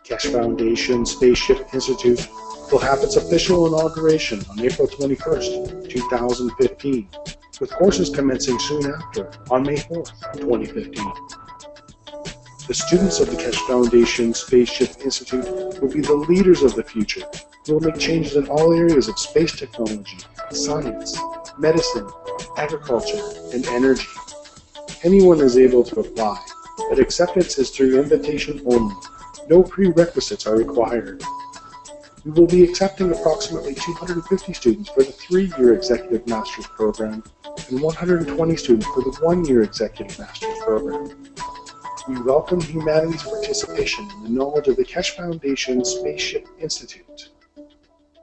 Keshe Foundation Spaceship Institute will have its official inauguration on April 21st, 2015, with courses commencing soon after, on May 4th, 2015. The students of the Keshe Foundation Spaceship Institute will be the leaders of the future who will make changes in all areas of space technology, science, medicine, agriculture, and energy. Anyone is able to apply, but acceptance is through invitation only. No prerequisites are required. We will be accepting approximately 250 students for the 3-year Executive Master's Program and 120 students for the 1-year Executive Master's Program. We welcome humanity's participation in the knowledge of the Keshe Foundation Spaceship Institute.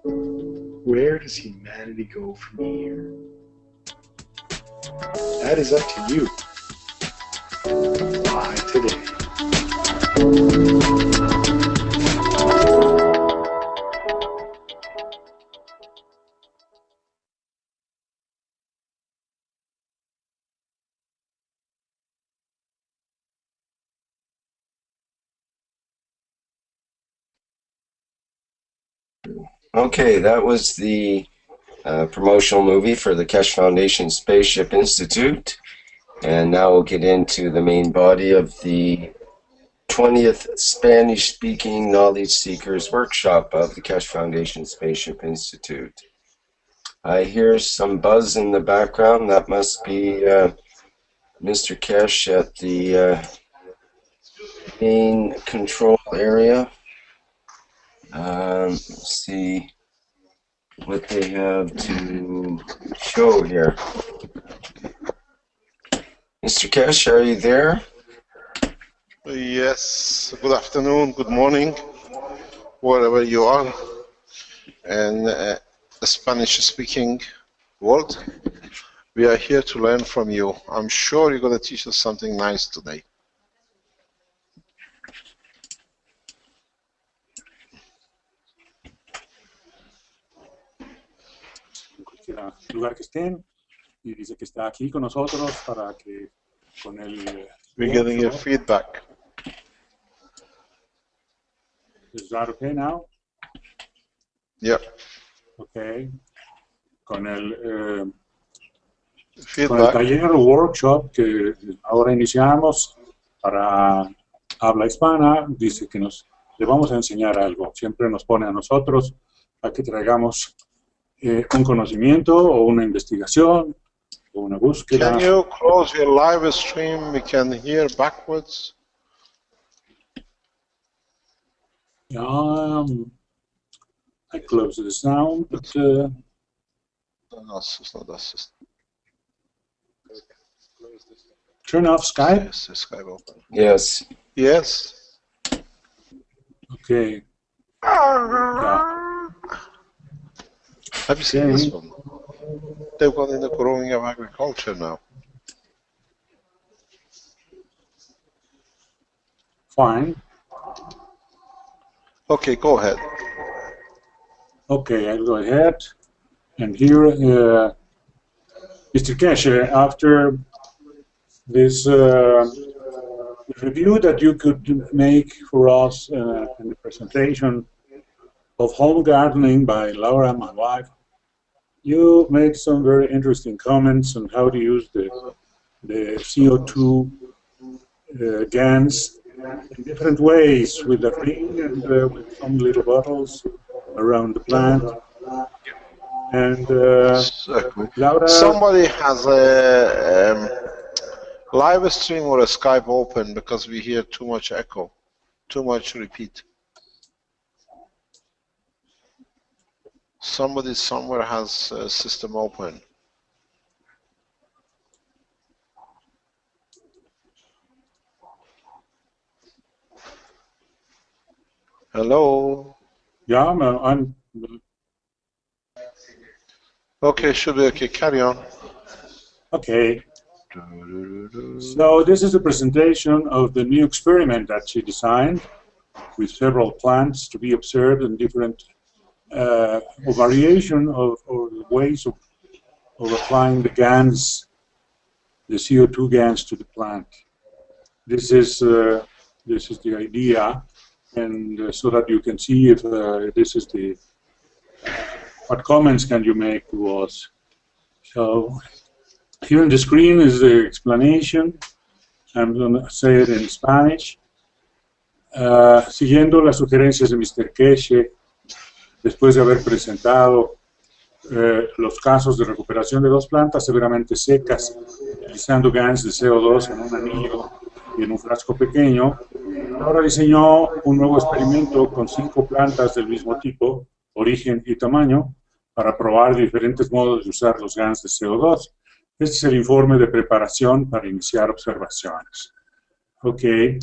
Where does humanity go from here? That is up to you. Apply today. Okay, that was the promotional movie for the Keshe Foundation Spaceship Institute. And now we'll get into the main body of the 20th Spanish-speaking Knowledge Seekers Workshop of the Keshe Foundation Spaceship Institute. I hear some buzz in the background. That must be Mr. Keshe at the main control area. Let's see what they have to show here. Mr. Keshe, are you there? Yes, good afternoon, good morning, wherever you are in the Spanish-speaking world. We are here to learn from you. I'm sure you're going to teach us something nice today. En cualquier lugar que estén, y dice que está aquí con nosotros para que con el We're getting your feedback. Is that okay now? Yeah. Okay. Con el Feedback. taller o workshop que ahora iniciamos para habla hispana, dice que le vamos a enseñar algo. Siempre nos pone a nosotros a que traigamos un conocimiento o una investigación o una búsqueda. Can you close your live stream? We can hear backwards. I close the sound, but No, it's not us. turn off Skype. Yes, the Skype open. Yes. Yes. Okay. Yeah. Have you seen this one? They've gone in the growing of agriculture now. Fine. Okay, go ahead. Okay, I'll go ahead. And here, Mr. Keshe, after this review that you could make for us in the presentation of home gardening by Laura, my wife, you made some very interesting comments on how to use the CO2 GANs in different ways, with a ring and with some little bottles around the plant. And Laura, somebody has a live stream or a Skype open because we hear too much echo, too much repeat. Somebody somewhere has a system open. Hello? yeah, I'm Okay, should be okay. Carry on. okay. So this is a presentation of the new experiment that she designed with several plants to be observed in different variation of or ways of applying the GANs, the CO2 GANs to the plant. This is the idea, and so that you can see if this is the, what comments can you make to us. So here on the screen is the explanation. I'm going to say it in Spanish. Siguiendo las sugerencias de Mr. Keshe, después de haber presentado los casos de recuperación de dos plantas severamente secas, utilizando GANs de CO2 en un anillo y en un frasco pequeño, ahora diseñó un nuevo experimento con 5 plantas del mismo tipo, origen y tamaño, para probar diferentes modos de usar los GANs de CO2. Este es el informe de preparación para iniciar observaciones. Okay,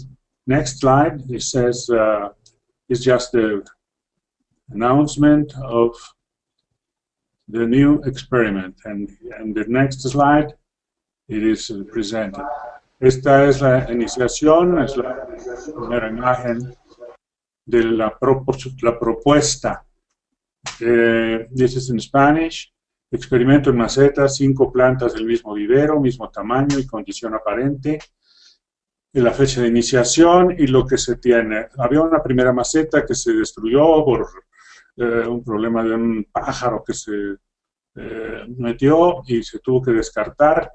next slide. It says it's just the announcement of the new experiment, and the next slide it is presented. Esta es la iniciación, es la primera imagen de la propuesta. This is in Spanish. Experimento en maceta, 5 plantas del mismo vivero, mismo tamaño y condición aparente. Y la fecha de iniciación y lo que se tiene. Había una primera maceta que se destruyó por un problema de un pájaro que se metió y se tuvo que descartar.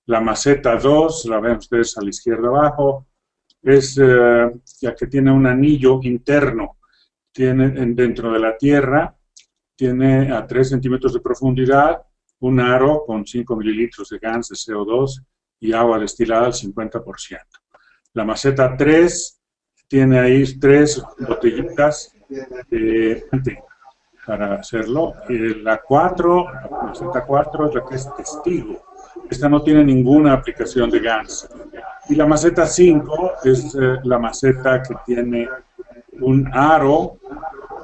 La maceta 2, la ven ustedes a la izquierda abajo, es ya que tiene un anillo interno, tiene dentro de la tierra, tiene a 3 centímetros de profundidad un aro con 5 mililitros de GANs de CO2 y agua destilada al 50%. La maceta 3 tiene ahí 3 botellitas para hacerlo. La 4, la maceta 4 es la que es testigo. Esta no tiene ninguna aplicación de GANs. Y la maceta 5 es la maceta que tiene un aro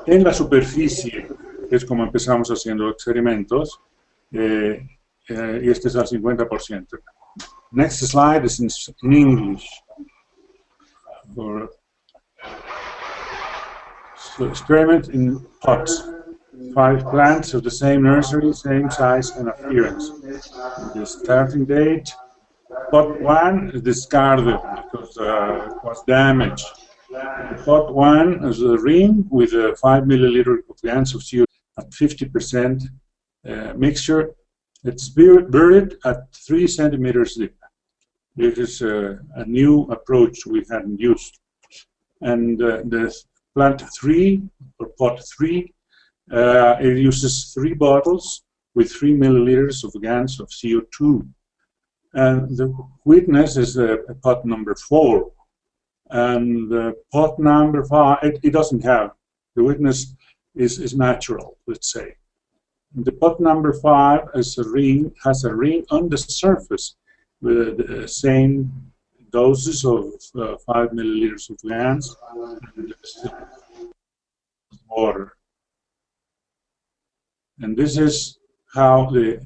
en la superficie, que es como empezamos haciendo experimentos, y este es al 50%. Next slide is in English. So experiment in pots. 5 plants of the same nursery, same size and appearance. The starting date, pot 1 is discarded because it was damaged. Pot 1 is a ring with 5 milliliters of GANs of CO2 at 50% mixture. It's buried at 3 centimeters deep. This is a new approach we hadn't used. And the plant 3, or pot 3, it uses 3 bottles with 3 milliliters of GANs of CO2. And the witness is pot number 4. And pot number 5, it doesn't have. The witness is natural, let's say. And the pot number 5 has a ring on the surface with the same doses of 5 milliliters of GANs and water. And this is how the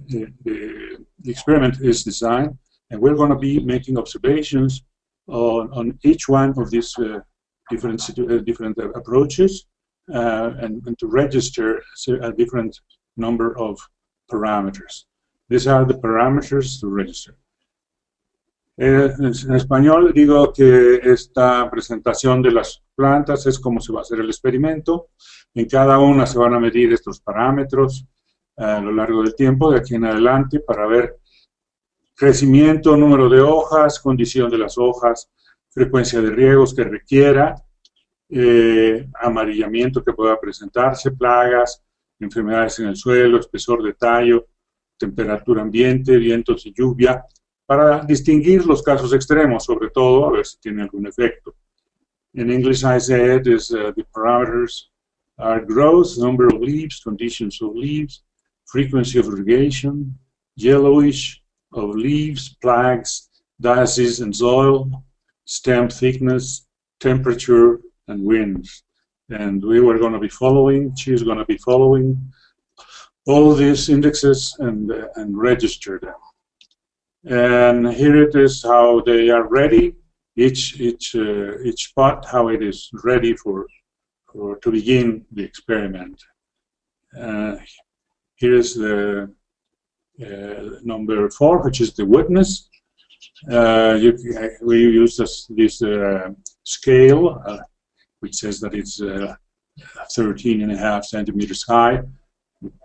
experiment is designed. And we're going to be making observations on each one of these different approaches and to register a different number of parameters. These are the parameters to register. En español digo que esta presentación de las plantas es cómo se va a hacer el experimento. En cada una se van a medir estos parámetros a lo largo del tiempo, de aquí en adelante, para ver crecimiento, número de hojas, condición de las hojas, frecuencia de riegos que requiera, amarillamiento que pueda presentarse, plagas, enfermedades en el suelo, espesor de tallo, temperatura ambiente, vientos y lluvia, para distinguir los casos extremos, sobre todo, a ver si tiene algún efecto. In English, I said is the parameters are growth, number of leaves, conditions of leaves, frequency of irrigation, yellowish of leaves, plagues, disease and soil, stem thickness, temperature, and winds. And we were going to be following, she's going to be following all these indexes and register them. And here it is how they are ready, each pot, how it is ready to begin the experiment. Here is the number 4, which is the witness. We use this scale which says that it's 13.5 centimeters high,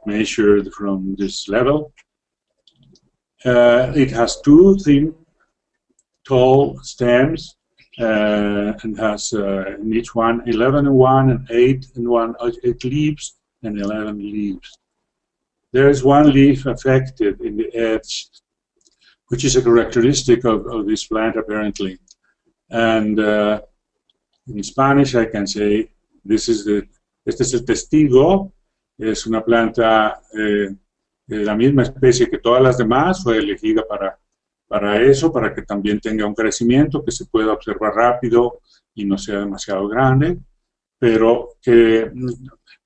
measured from this level. It has two thin, tall stems, and has in each one 11 in one and 8 in one, 8 leaves and 11 leaves. There is one leaf affected in the edge, which is a characteristic of this plant apparently. And in Spanish I can say, este es el testigo, es una planta de la misma especie que todas las demás, fue elegida para eso, para que también tenga un crecimiento que se pueda observar rápido y no sea demasiado grande, pero que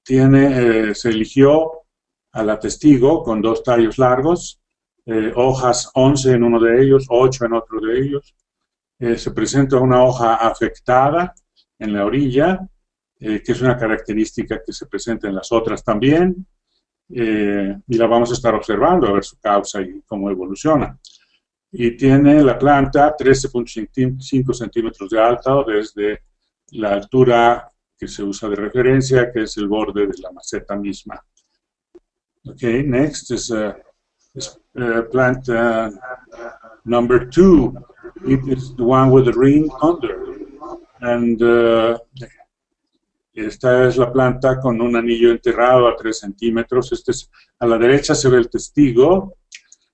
tiene, se eligió a la testigo con dos tallos largos, hojas 11 en uno de ellos, 8 en otro de ellos. Se presenta una hoja afectada en la orilla, que es una característica que se presenta en las otras también, y la vamos a estar observando a ver su causa y cómo evoluciona. Y tiene la planta 13.5 centímetros de alto desde la altura que se usa de referencia, que es el borde de la maceta misma. Okay, next is plant number 2. It is the one with the ring under. And esta es la planta con un anillo enterrado a 3 centímetros. A la derecha se ve el testigo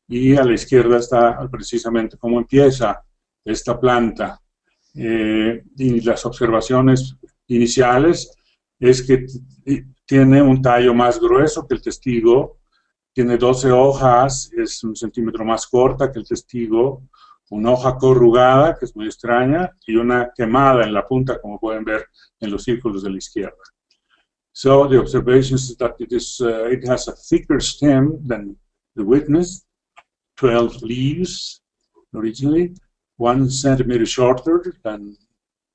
y a la izquierda está precisamente cómo empieza esta planta. Y las observaciones iniciales es que tiene un tallo más grueso que el testigo, tiene 12 hojas, es 1 centímetro más corta que el testigo, una hoja corrugada, que es muy extraña, y una quemada en la punta, como pueden ver en los círculos de la izquierda. So the observation is that it has a thicker stem than the witness, 12 leaves originally, 1 centimeter shorter than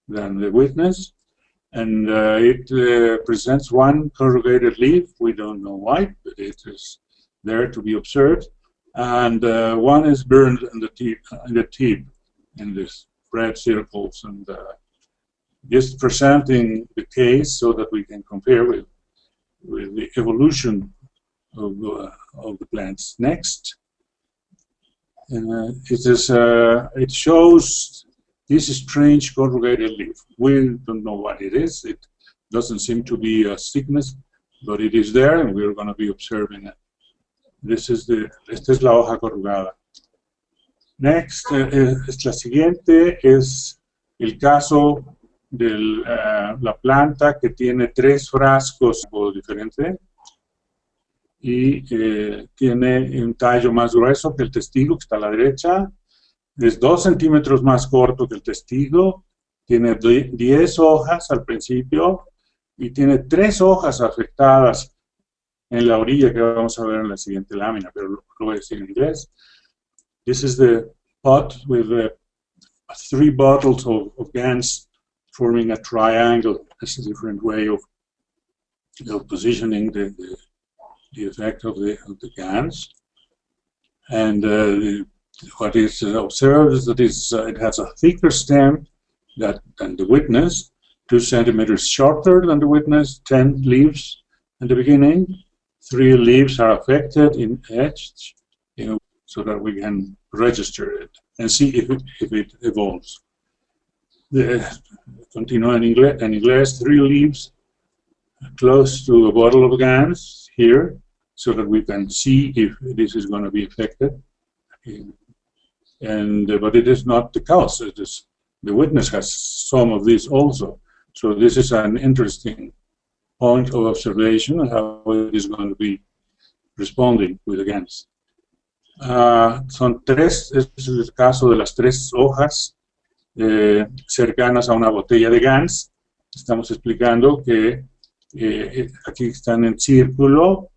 the witness, and it presents one corrugated leaf. We don't know why, but it is there to be observed. And one is burned in the tip, in these red circles, and just presenting the case so that we can compare with the evolution of the plants. Next, it shows this strange corrugated leaf. We don't know what it is. It doesn't seem to be a sickness, but it is there, and we're going to be observing it. Esta es la hoja corrugada. Next, la siguiente es el caso de la planta que tiene 3 frascos diferentes y tiene un tallo más grueso que el testigo, que está a la derecha, es 2 centímetros más corto que el testigo, tiene 10 hojas al principio y tiene 3 hojas afectadas en la orilla que vamos a ver en la siguiente lámina, pero lo voy a decir en inglés. This is the pot with 3 bottles of GANs forming a triangle. This is a different way of positioning the effect of the GANs. And what is observed is that it has a thicker stem than the witness, 2 centimeters shorter than the witness, 10 leaves in the beginning. 3 leaves are affected in edge, so that we can register it and see if it evolves. Continue in English, 3 leaves close to a bottle of GANs here, so that we can see if this is going to be affected. But it is not the cause. The witness has some of this also. So this is an interesting point of observation and how it is going to be responding with the GANs. Son 3, este es el caso de las 3 hojas cercanas a una botella de GANs. Estamos explicando que aquí están en el círculo,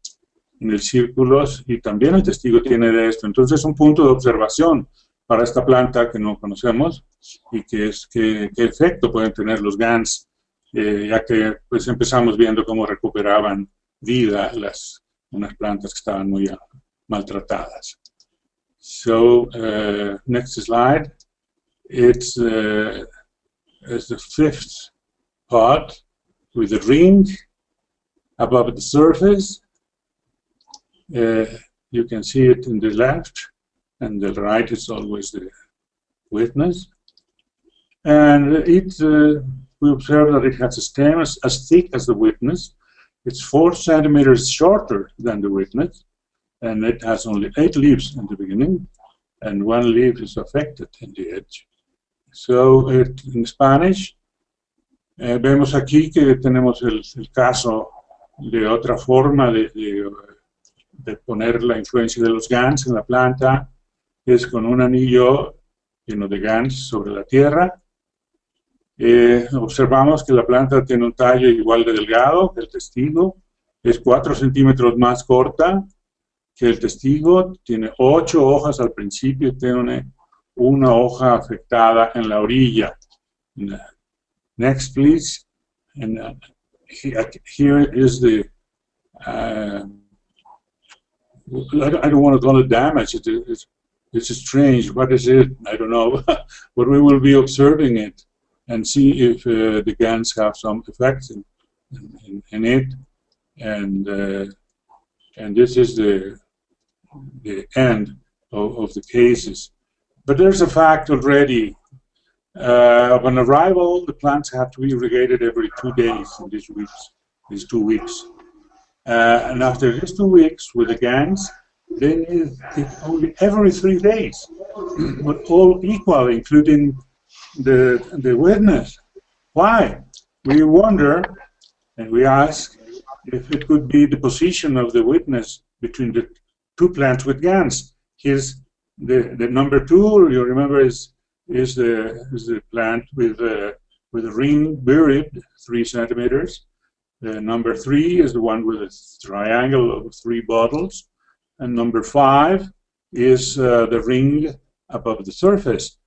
y también el testigo tiene de esto. Entonces es un punto de observación para esta planta que no conocemos y qué efecto pueden tener los GANs, ya que pues empezamos viendo cómo recuperaban vida unas plantas que estaban muy maltratadas. So, next slide. It's the 5th pot with a ring above the surface. You can see it in the left, and the right is always the witness. And we observe that it has a stem as thick as the witness. It's 4 centimeters shorter than the witness, and it has only 8 leaves in the beginning, and 1 leaf is affected in the edge. So in Spanish, vemos aquí que tenemos el caso de otra forma de poner la influencia de los GANs en la planta, es con un anillo lleno de GANs sobre la tierra. Observamos que la planta tiene un tallo igual de delgado que el testigo, es 4 centímetros más corta que el testigo, tiene 8 hojas al principio y tiene una hoja afectada en la orilla. Next, please. And here is the, I don't want to call it damage, it's strange, what is it? I don't know, but we will be observing it and see if the GANs have some effects in it, and this is the end of the cases. But there's a fact already. On arrival, the plants have to be irrigated every 2 days in these 2 weeks. And after these 2 weeks with the GANs, they need it only every 3 days, but all equal, including the witness. Why? We wonder, and we ask, if it could be the position of the witness between the 2 plants with GANs. Here's the number 2, you remember, is the plant with a ring buried 3 centimeters. The number 3 is the one with a triangle of 3 bottles, and number 5 is the ring above the surface,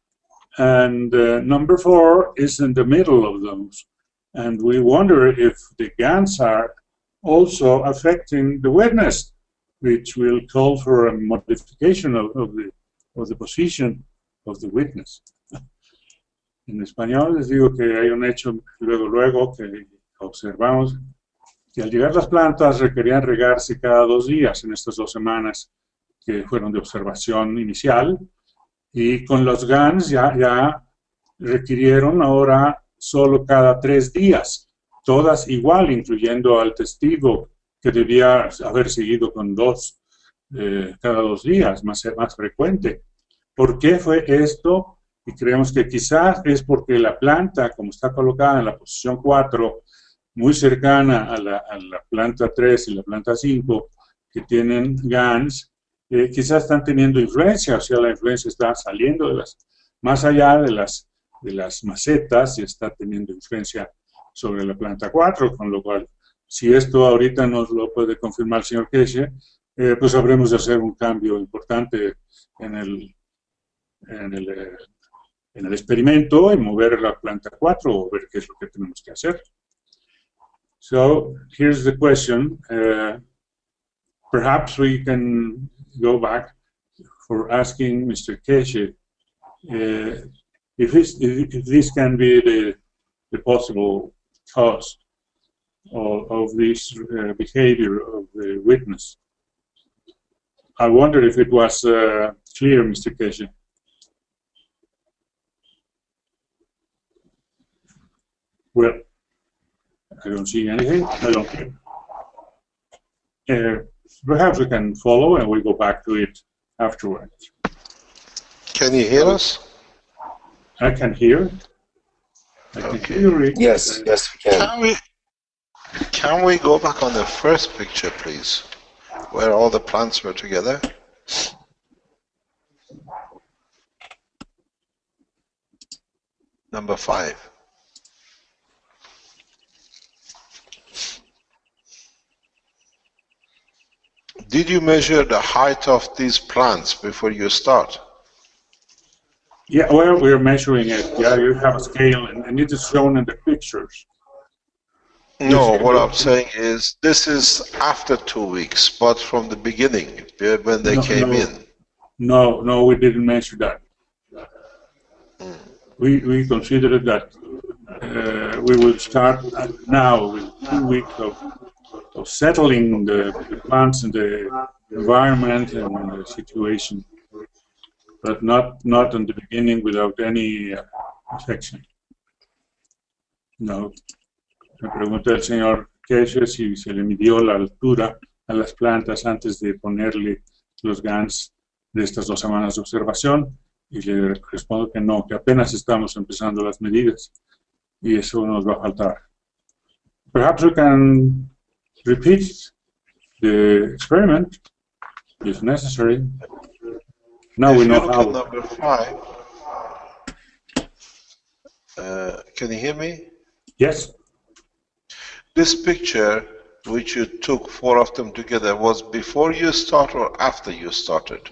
and number 4 is in the middle of those. And we wonder if the GANs are also affecting the witness, which will call for a modification of the position of the witness. En español les digo que hay un hecho luego que observamos que al llegar las plantas requerían regarse cada 2 días en estas 2 semanas que fueron de observación inicial, y con los GANs ya requirieron ahora solo cada 3 días, todas igual, incluyendo al testigo que debía haber seguido con 2 cada 2 días, más frecuente. ¿Por qué fue esto? Y creemos que quizás es porque la planta, como está colocada en la posición 4, muy cercana a la planta 3 y la planta 5, que tienen GANs, quizás están teniendo influencia, o sea, la influencia está saliendo más allá de las macetas y está teniendo influencia sobre la planta 4, con lo cual, si esto ahorita nos lo puede confirmar el señor Keshe, pues habremos de hacer un cambio importante en el experimento y mover la planta 4 o ver qué es lo que tenemos que hacer. So, here's the question. Perhaps we can go back for asking Mr. Keshe if this can be the possible cause of this behavior of the witness. I wonder if it was clear, Mr. Keshe. Well, I don't see anything. I don't care. Perhaps we can follow and we'll go back to it afterwards. Can you hear us? I can hear. I can hear it. Yes, yes, we can. Can we go back on the first picture, please, where all the plants were together? Number 5. Did you measure the height of these plants before you start? Yeah, well, we're measuring it. Yeah, you have a scale, and it is shown in the pictures. No, what I'm saying is this is after 2 weeks, but from the beginning, when they came in. No, we didn't measure that. We considered that we will start now with 2 weeks of settling the plants and the environment and the situation, but not in the beginning without any infection. No. Me pregunta el señor Keshe si se le midió la altura a las plantas antes de ponerle los GANs de estas 2 semanas de observación, y le respondo que no, que apenas estamos empezando las medidas y eso nos va a faltar. Perhaps we can repeat the experiment if necessary. Now we know how. Number 5. Can you hear me? Yes. This picture, which you took 4 of them together, was before you start or after you started?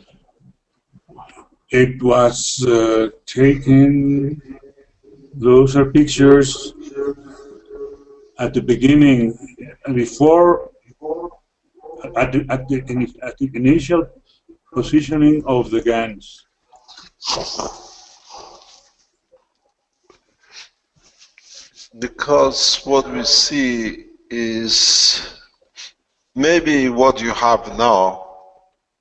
It was taken, those are pictures at the beginning, before, at the initial positioning of the GANs. Because what we see is maybe what you have now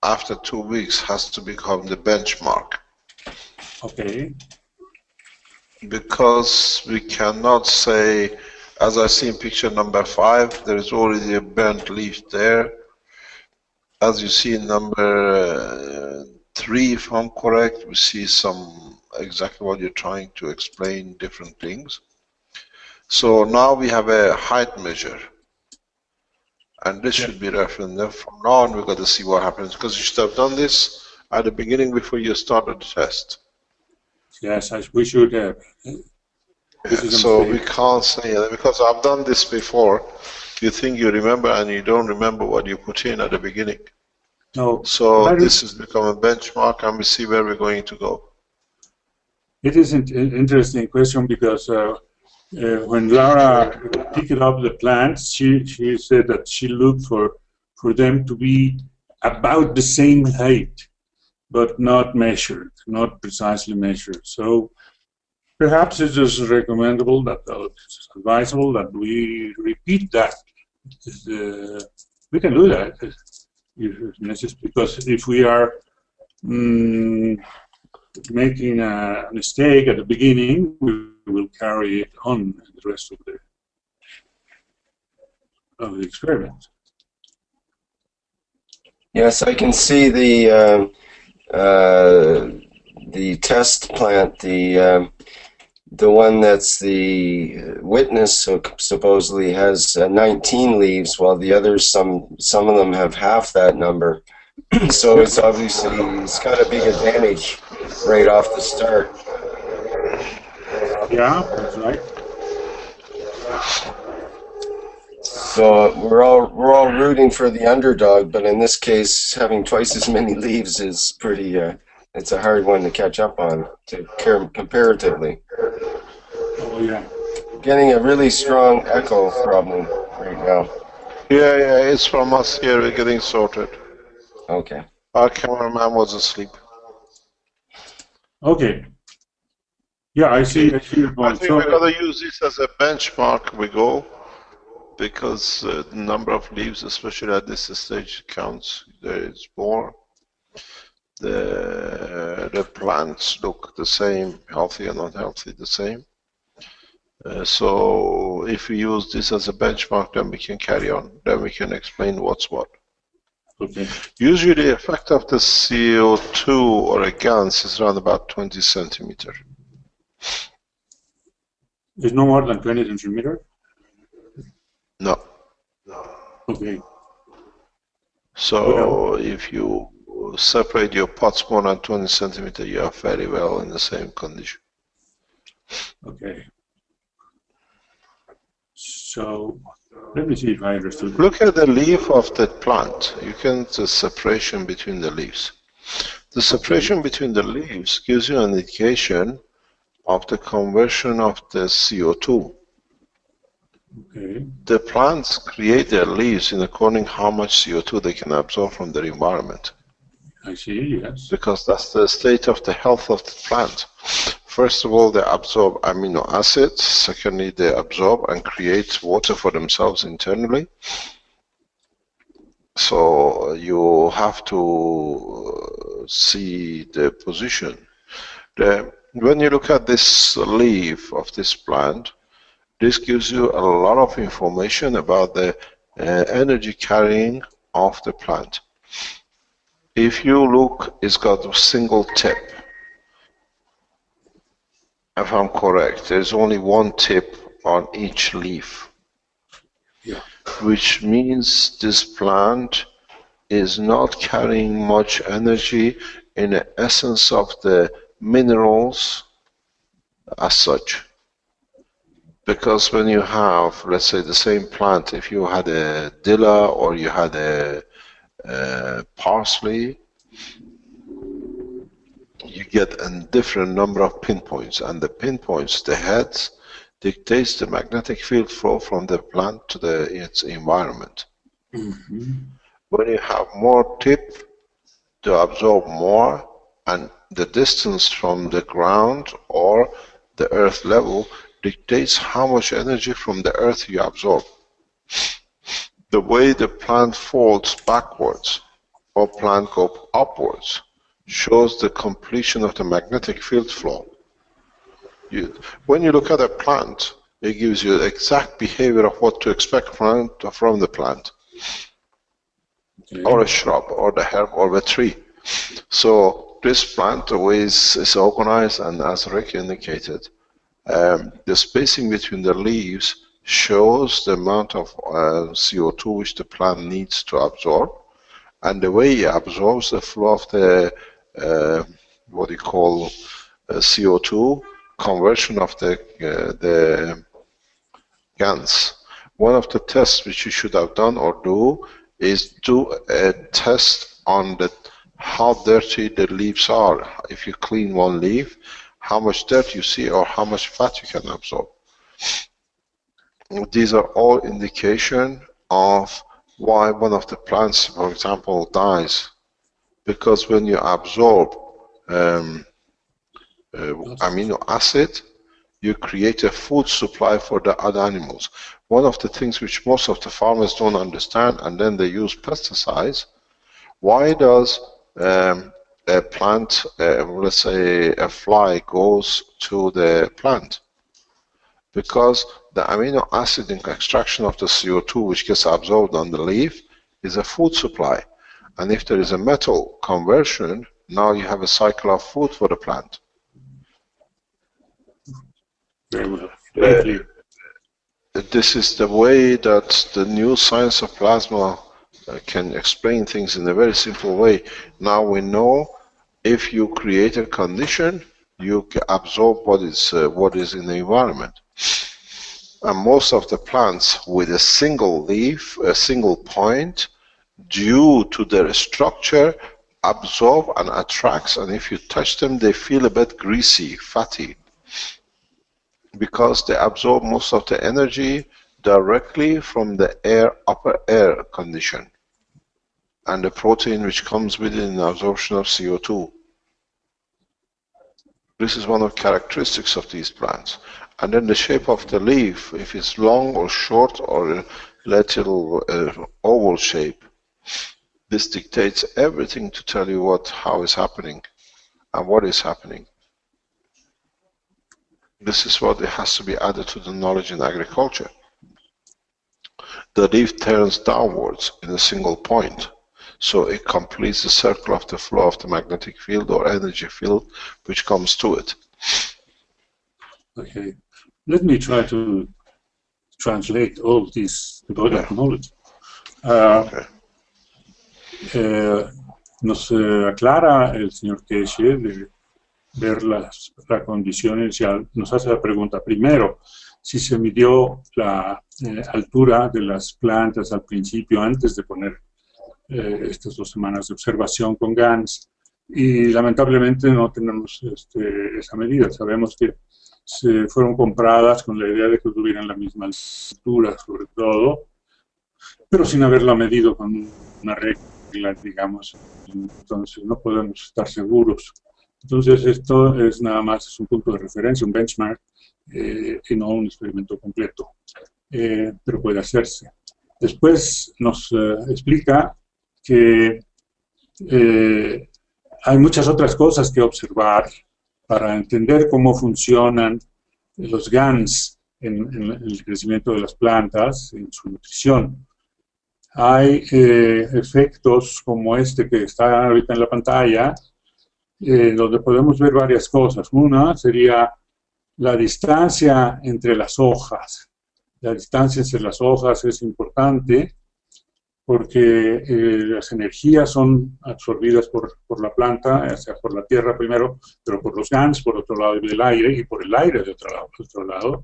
after 2 weeks has to become the benchmark. Okay. Because we cannot say, as I see in picture number 5, there is already a burnt leaf there. As you see in number 3, if I'm correct, we see some exactly what you're trying to explain, different things. So now we have a height measure, and this should be reference. From now on, we've got to see what happens, because you should have done this at the beginning before you started the test. Yes, we should have. So we can't say that, because I've done this before. You think you remember, and you don't remember what you put in at the beginning. No. So this has become a benchmark, and we see where we're going to go. It is an interesting question, because when Laura picked up the plants, she said that she looked for them to be about the same height, but not measured, not precisely measured. So perhaps it is recommendable, that it's advisable that we repeat that. We can do that if necessary, because if we are making a mistake at the beginning, we will carry it on the rest of the experiment. Yes, I can see the test plant, the one that's the witness supposedly has 19 leaves, while the others, some of them have half that number. So it's obviously, it's got a big advantage right off the start. Yeah, that's right. So we're all rooting for the underdog, but in this case, having twice as many leaves is pretty. It's a hard one to catch up on comparatively. Oh yeah. Getting a really strong echo problem right now. Yeah, it's from us here. We're getting sorted. Okay. Our cameraman was asleep. Okay. Yeah, I see your point. I think we're going to use this as a benchmark. We go, because the number of leaves, especially at this stage, counts. There is more. The plants look the same, healthy or not healthy, the same. So if we use this as a benchmark, then we can carry on. Then we can explain what's what. Okay. Usually the effect of the CO2 or a gas is around about 20 centimeters. It's no more than 20 centimeters? No. Okay. So if you separate your pots more than 20 centimeters, you are very well in the same condition. Okay. So let me see if I understood. Look at the leaf of that plant. You can see the separation between the leaves. The separation between the leaves gives you an indication of the conversion of the CO2. Okay. The plants create their leaves in according how much CO2 they can absorb from their environment. I see, yes. Because that's the state of the health of the plant. First of all, they absorb amino acids. Secondly, they absorb and create water for themselves internally. So you have to see the position. When you look at this leaf of this plant, this gives you a lot of information about the energy carrying of the plant. If you look, it's got a single tip. If I'm correct, there's only one tip on each leaf. Yeah. Which means this plant is not carrying much energy in the essence of the minerals as such. Because when you have, let's say, the same plant, if you had a dilla or you had a parsley, you get a different number of pinpoints, and the pinpoints, the heads, dictates the magnetic field flow from the plant to its environment. When you have more tip to absorb more, and the distance from the ground or the earth level dictates how much energy from the earth you absorb. The way the plant folds backwards or plant goes upwards shows the completion of the magnetic field flow. When you look at a plant, it gives you the exact behavior of what to expect from the plant, or a shrub, or the herb, or the tree. So this plant, the way is organized, and as Rick indicated, the spacing between the leaves shows the amount of CO2 which the plant needs to absorb, and the way it absorbs the flow of the what you call CO2 conversion of the GANs. One of the tests which you should have done or do is do a test on how dirty the leaves are. If you clean one leaf, how much dirt you see or how much fat you can absorb. These are all indication of why one of the plants, for example, dies. Because when you absorb amino acid, you create a food supply for the other animals. One of the things which most of the farmers don't understand, and then they use pesticides, why does a plant, let's say a fly goes to the plant? Because the amino acid in extraction of the CO2 which gets absorbed on the leaf is a food supply. And if there is a metal conversion, now you have a cycle of food for the plant. Very well. Very clear. This is the way that the new science of plasma can explain things in a very simple way. Now we know if you create a condition, you absorb what is in the environment. And most of the plants with a single leaf, a single point, due to their structure, absorb and attracts, and if you touch them, they feel a bit greasy, fatty, because they absorb most of the energy directly from the upper air condition and the protein which comes with it in the absorption of CO2. This is one of the characteristics of these plants. And then the shape of the leaf, if it's long or short or a little oval shape, this dictates everything to tell you how is happening and what is happening. This is what has to be added to the knowledge in agriculture. The leaf turns downwards in a single point, so it completes the circle of the flow of the magnetic field or energy field which comes to it. Okay, let me try to translate all this body of knowledge. Okay. Nos aclara el señor Keshe de ver la condición inicial. Nos hace la pregunta, primero, si se midió la altura de las plantas al principio, antes de poner estas 2 semanas de observación con GANs, y lamentablemente no tenemos esa medida. Sabemos que se fueron compradas con la idea de que tuvieran la misma altura, sobre todo, pero sin haberla medido con una regla, digamos. Entonces no podemos estar seguros Entonces esto es nada más es un punto de referencia, un benchmark, y no un experimento completo, pero puede hacerse. Después nos explica que hay muchas otras cosas que observar para entender cómo funcionan los GANs en el crecimiento de las plantas, en su nutrición. Hay efectos como este que está ahorita en la pantalla, donde podemos ver varias cosas. Una sería la distancia entre las hojas. La distancia entre las hojas es importante porque las energías son absorbidas por la planta, o sea, por la tierra primero, pero por los GANs, por otro lado del aire, y por el aire de otro lado,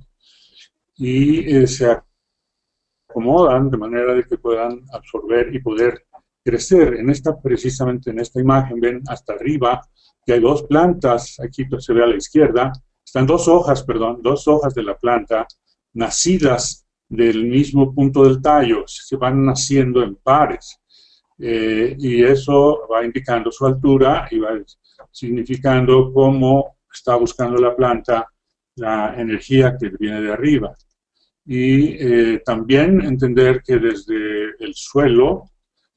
y se acomodan de manera de que puedan absorber y poder crecer. Precisamente en esta imagen, ven hasta arriba que hay dos plantas, aquí se ve a la izquierda, están dos hojas de la planta, nacidas del mismo punto del tallo, se van naciendo en pares. Y eso va indicando su altura y va significando cómo está buscando la planta la energía que viene de arriba. Y también entender que desde el suelo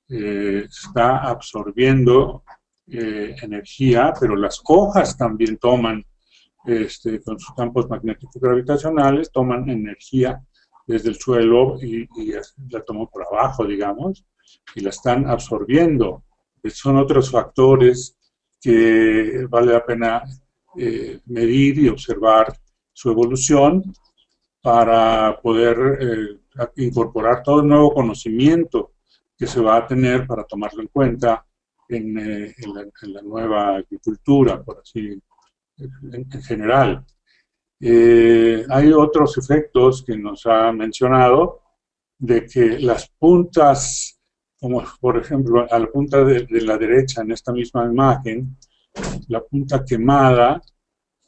está absorbiendo energía, pero las hojas también toman, con sus campos magnéticos gravitacionales, toman energía desde el suelo y la toman por abajo, digamos, y la están absorbiendo. Son otros factores que vale la pena medir y observar su evolución para poder incorporar todo el nuevo conocimiento que se va a tener para tomarlo en cuenta en la nueva agricultura, por así en general. Hay otros efectos que nos ha mencionado de que las puntas, como por ejemplo a la punta de la derecha en esta misma imagen, la punta quemada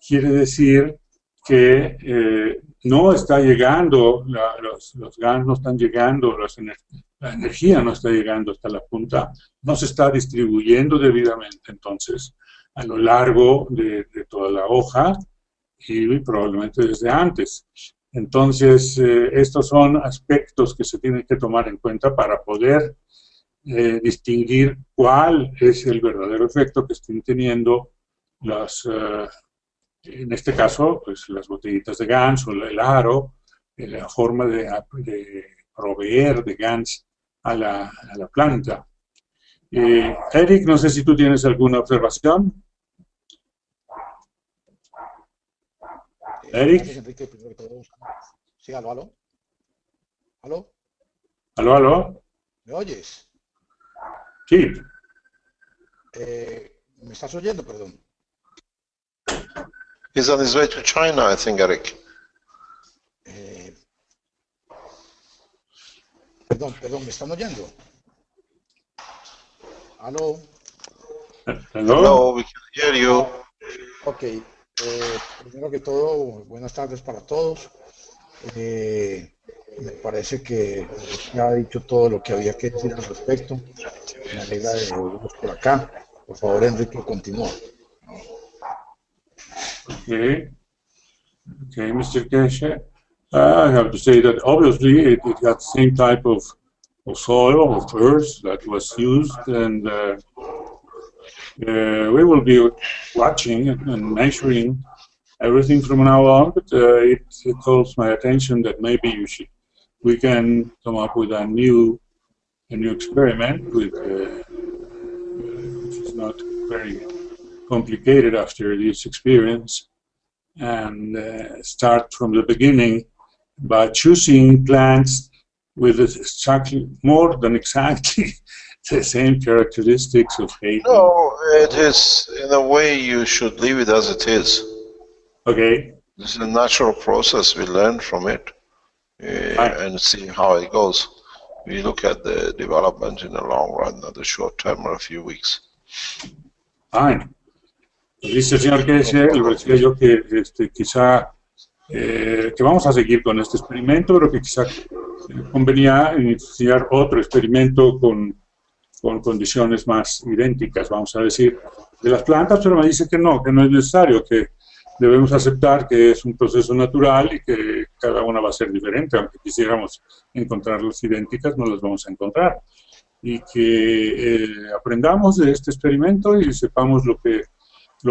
quiere decir que no está llegando, los GANs no están llegando, la energía no está llegando hasta la punta, no se está distribuyendo debidamente, entonces, a lo largo de toda la hoja y probablemente desde antes. Entonces, estos son aspectos que se tienen que tomar en cuenta para poder distinguir cuál es el verdadero efecto que estén teniendo en este caso, pues las botellitas de GANs o el aro, la forma de proveer de GANs a la planta. Eric, no sé si tú tienes alguna observación. Eric. Gracias, Enrique. Primero que todo, sí, aló, aló. ¿Aló? ¿Aló, aló? ¿Me oyes? Sí. ¿Me estás oyendo? Perdón. He's on his way to China, I think, Eric. Perdón, ¿me están oyendo? ¿Aló? ¿Aló? Hello, we can hear you. Ok. Primero que todo, buenas tardes para todos. Me parece que ya ha dicho todo lo que había que decir al respecto. Me alegra de oírlos por acá. Por favor, Enrique, continúa. Okay, Mr. Keshe. I have to say that obviously it had the same type of soil, of earth that was used, and we will be watching and measuring everything from now on, but it calls my attention that maybe we can come up with a new experiment which is not very complicated after this experience, and start from the beginning by choosing plants with exactly, more than exactly the same characteristics of Haiti. No, it is, in a way, you should leave it as it is. Okay. This is a natural process. We learn from it and see how it goes. We look at the development in the long run, not the short term or a few weeks. Fine. Dice el señor Keshe, le decía yo que quizá que vamos a seguir con este experimento, pero que quizá convenía iniciar otro experimento con con condiciones más idénticas, vamos a decir, de las plantas, pero me dice que no es necesario, que debemos aceptar que es un proceso natural y que cada una va a ser diferente, aunque quisiéramos encontrarlas idénticas, no las vamos a encontrar. Y que aprendamos de este experimento y sepamos lo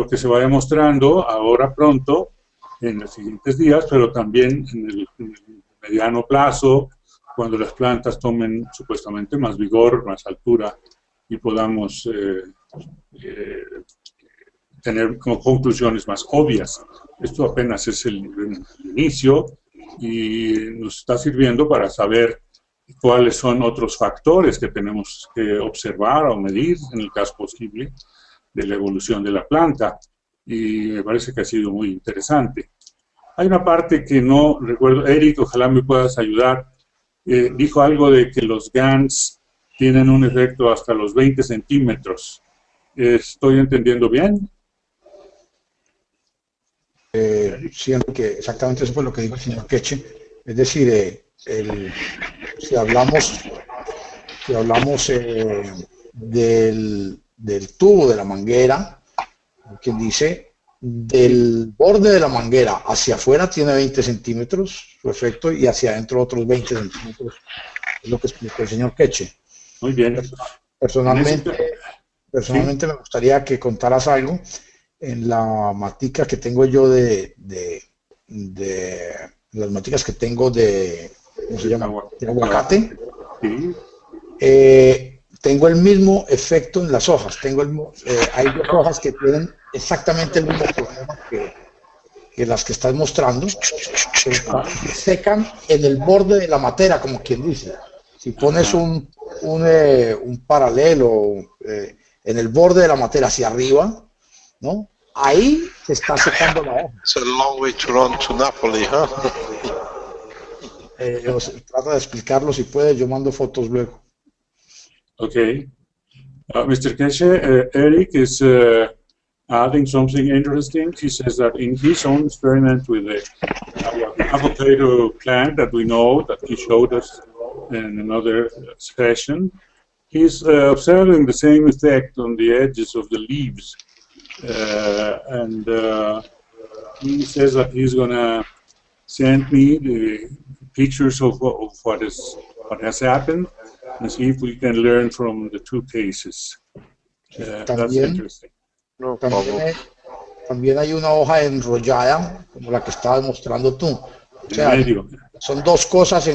que se vaya mostrando ahora pronto, en los siguientes días, pero también en el mediano plazo, cuando las plantas tomen supuestamente más vigor, más altura y podamos tener conclusiones más obvias. Esto apenas es el inicio y nos está sirviendo para saber cuáles son otros factores que tenemos que observar o medir, en el caso posible, de la evolución de la planta. Y me parece que ha sido muy interesante. Hay una parte que no recuerdo, Eric, ojalá me puedas ayudar. Dijo algo de que los GANs tienen un efecto hasta los 20 centímetros. ¿Estoy entendiendo bien? Siento que exactamente eso fue lo que dijo el señor Keshe. Es decir, si hablamos del tubo de la manguera, quien dice, del borde de la manguera hacia afuera tiene 20 centímetros su efecto y hacia adentro otros 20 centímetros, es lo que explicó el señor Keshe. Muy bien. Personalmente ¿Sí? me gustaría que contaras algo en la matica que tengo yo de las maticas que tengo de, ¿cómo se llama? De aguacate. Sí. Tengo el mismo efecto en las hojas. Hay dos hojas que tienen exactamente el mismo problema que las que estás mostrando, que secan en el borde de la matera, como quien dice. Si pones un paralelo en el borde de la matera hacia arriba, ¿no? Ahí se está secando la hoja. It's a long way to run to Napoli, huh? Trata de explicarlo si puedes, yo mando fotos luego. Okay. Mr. Keshe, Eric is adding something interesting. He says that in his own experiment with the avocado plant that we know, that he showed us in another session, he's observing the same effect on the edges of the leaves. And he says that he's going to send me the pictures of what has happened and see if we can learn from the two cases. That's interesting. No problem. También hay una hoja enrollada, como la que estabas mostrando tú. O sea, son dos cosas,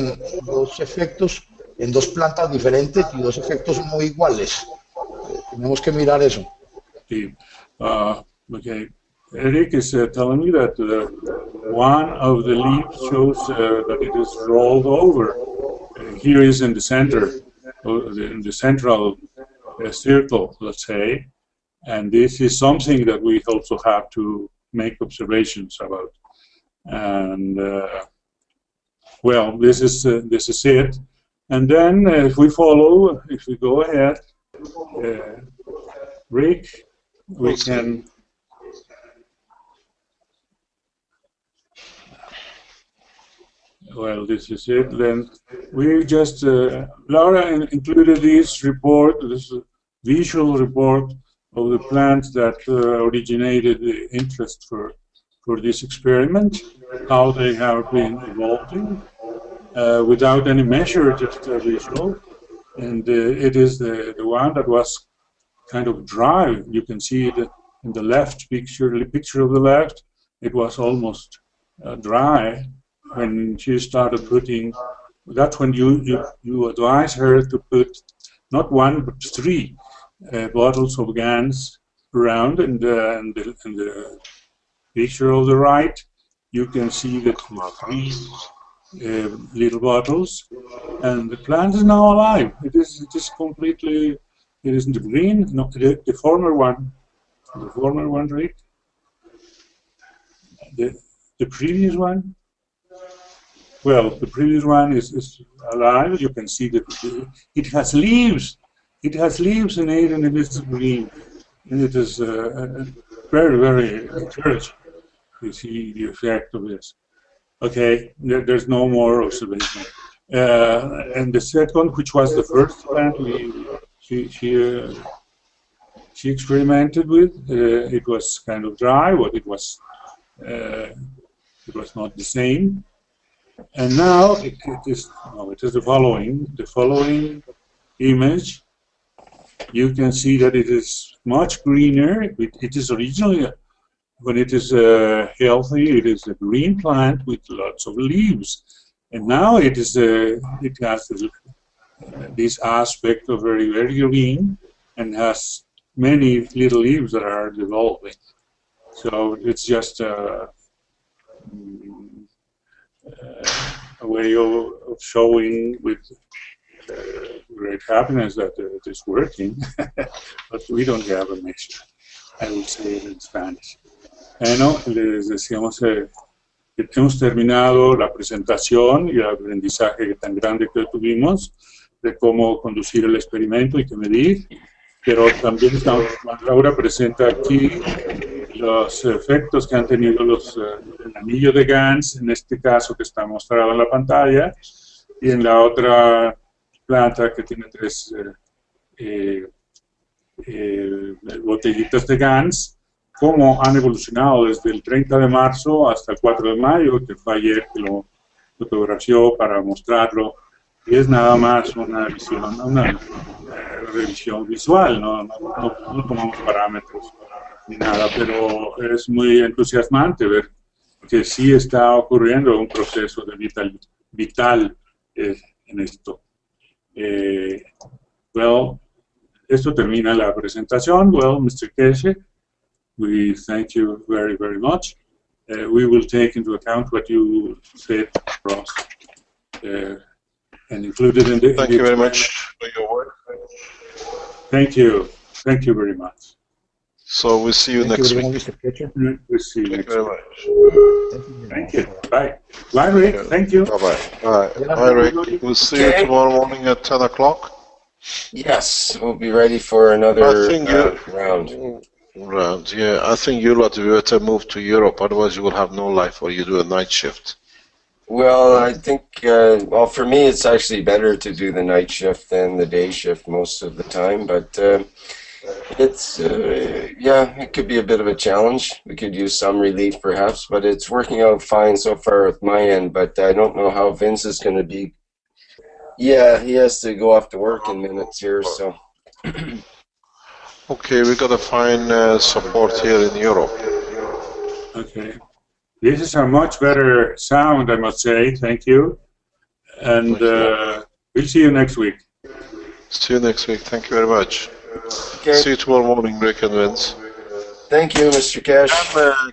dos efectos en dos plantas diferentes y dos efectos muy iguales. Tenemos que mirar eso. Sí. Okay. Eric is telling me that one of the leaves shows that it is rolled over. Here is in the center, in the central circle, let's say, and this is something that we also have to make observations about. And well, this is it. And then if we go ahead, Rick, we can. Well, this is it. Then we just, Laura included this report, this visual report of the plants that originated the interest for this experiment, how they have been evolving without any measure, just visual. And it is the one that was kind of dry. You can see it in the left picture, the picture of the left. It was almost dry. When she started putting, that's when you advise her to put not one but 3 bottles of GANs around, and the picture of the right, you can see the 3 little bottles, and the plant is now alive. It is completely. It isn't green. No, the former one, Rick. The previous one. Well, the previous one is alive. You can see that it has leaves. It has leaves in it, and it is green. And it is very, very encouraging to see the effect of this. Okay, there's no more observation. And the second, which was the first plant we she experimented with. It was kind of dry, but it was not the same. And now it is the following. The following image, you can see that it is much greener. It is originally, when it is healthy, it is a green plant with lots of leaves. And now it has this aspect of very, very green and has many little leaves that are developing. So it's just a way of showing with great happiness that it is working, but we don't have a mixture. I will say it in Spanish. Bueno, les decíamos que hemos terminado la presentación y el aprendizaje tan grande que tuvimos de cómo conducir el experimento y qué medir, pero también Laura presenta aquí los efectos que han tenido el anillo de Gans, en este caso que está mostrado en la pantalla, y en la otra planta que tiene 3 botellitas de Gans, cómo han evolucionado desde el 30 de marzo hasta el 4 de mayo, que fue ayer que lo fotografió para mostrarlo, y es nada más una revisión visual, no tomamos parámetros ni nada, pero es muy entusiasmante ver que sí está ocurriendo un proceso de vital en esto. Well, esto termina la presentación. Well, Mr. Keshe, we thank you very, very much. We will take into account what you said for us and include it in the... Thank you very much for your work. Thank you. Thank you very much. So we'll see you next week. We'll see you next week. Thank you very much. Thank you. Bye. Bye, Rick. Thank you. Bye-bye. Bye, Rick. We'll see you tomorrow morning at 10 o'clock. Yes, we'll be ready for another round. Yeah, I think you'll have to better move to Europe, otherwise you will have no life, or you do a night shift. Well, I think, well, for me, it's actually better to do the night shift than the day shift most of the time, but it's, yeah, it could be a bit of a challenge. We could use some relief, perhaps, but it's working out fine so far with my end, but I don't know how Vince is going to be. Yeah, he has to go off to work in minutes here, so. Okay, we got to find support here in Europe. Okay. This is a much better sound, I must say. Thank you. And we'll see you next week. See you next week. Thank you very much. Okay. See you tomorrow morning, Rick and Vince. Thank you, Mr. Keshe.